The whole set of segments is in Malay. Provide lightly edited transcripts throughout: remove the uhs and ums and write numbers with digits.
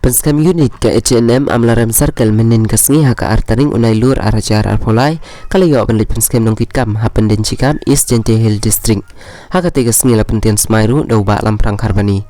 Penskam unit ke H&M amlarem circle menin kasngi haka artaring unai lur arajar arpolai kalayo penlit penskam nongkit kam hapen den cikam East Jente Hill District haka tiga sengi la pentian smairu da ubak lamprang karbani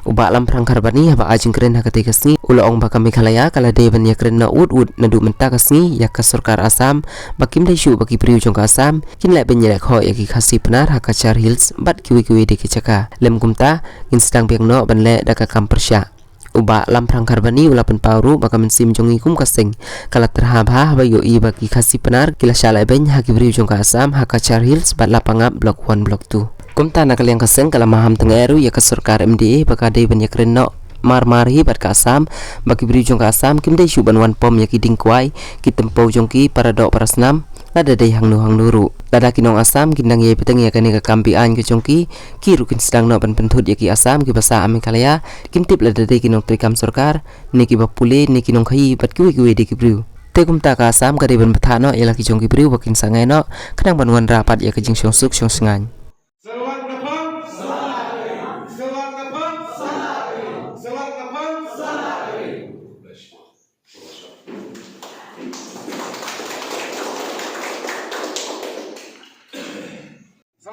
ubak lamprang karbani haba ajing keren haka tiga sengi ula ong baka Meghalaya kala devan ya keren na ud nadu menta kasngi ya ka sarkar Assam bakim desu baki priu jong ka Assam kin la benyelek ho ya ki khasi penar haka Char Hills bat kiwi-kiwi de kicaka lem kumta kin sedang biang no banle da ka kam persya ubak lamprang karbani ulapan pauru baka mensim jongi kum kaseng kala terhabha bayo i bagi khasi penar kila shalai ben haki beri jong ka Assam haka Char Hills bat lapangap blok 1 blok 2 kum tanah kaliang kaseng kala maham tengeru ya ka sarkar MDA baka de ben ya krenno marhi bat ka Assam bagi beri jong ka Assam kim dei shuban wan pom ya ki dingkwai ki tempo jong ki para dok para senam lada dei hang nuru lada kinong Assam kindang ye peteng ya kani ka kampian ke jongki ki rukin sedang no ban pentut ya ki Assam ki basa Meghalaya kim tip lada dei kinong trikam sarkar niki bapule niki nong khai bat kiwi de ki briu te kum ta ka Assam ka de ban bathano ya la ki jongki briu bakin sangai no kadang ban wan rapat ya ka jing syong suk syong sengan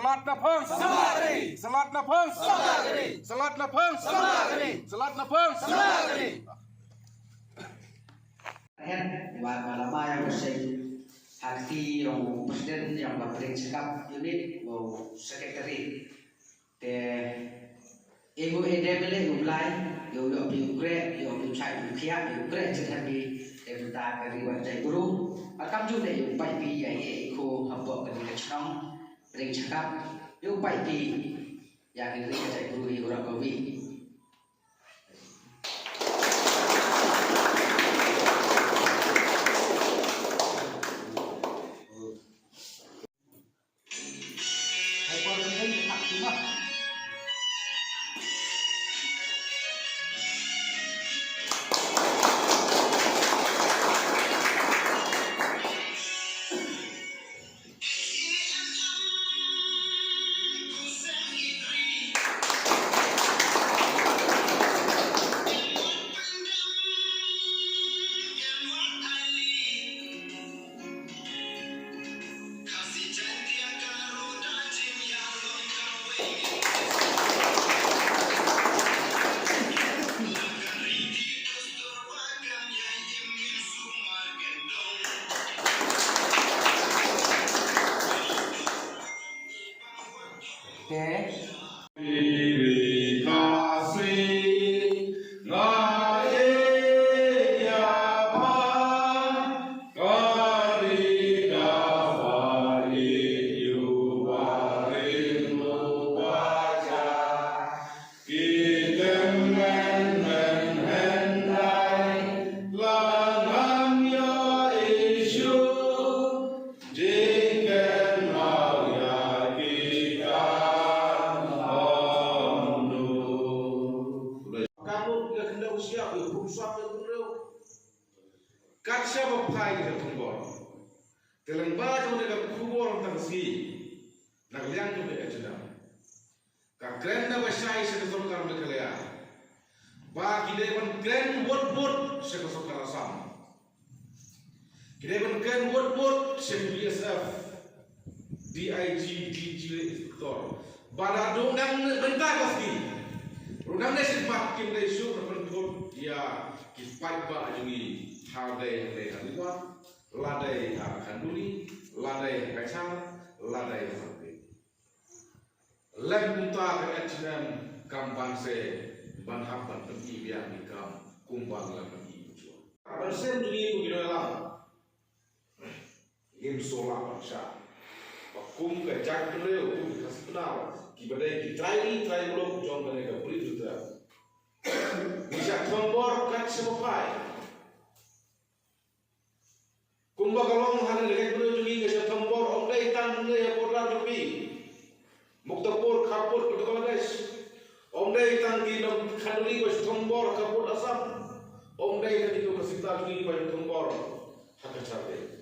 Selat Napang Samagari. Selat Napang Samagari. Selat Napang Samagari. Selat Napang Samagari. Và lama yang bersih hati yang presiden yang berpering sikap unit mau sekretari te ibu edemele ublai yo biugre yo bichai bukia biugre cetapi deputa dari wajah guru akam juga yo pai pi ya ko habok kan kecong ring cakap yo pai pi yang ini wajah guru yo ora bawi Kat siapa pai kita tunggor. Telang baca mereka kubur tentang si. Nak liang tu mereka cendam. Kak keren dah bersai sekesor Meghalaya. Bagi dia pun keren buat sekesor Assam. Kita pun keren buat sekesor BSF, DIG, DG Inspektor. Pada dongdang bentar pasti. Rudang dia sempat kim dia syur berpentut ya kipai ba jungi hardai haluan ladai kanduli ladai kacang ladai sampai lem punta ke H&M kampang se banhapan pergi biar nikam kumbang lah pergi bujuan bersem jungi begitu elang solar pasha kum ke jak beliau kum kasih benar kibadai kitrai belum jom mereka beri tu bisa tombor kat semupai kumba kalong hal lelek beliau juga bisa tombor okai tan dia porlar lebih muktapur kapur betul guys omdai tan di nom khanduli bisa tombor kapur Assam omdai tan itu kasih tak juga bisa tombor hak carte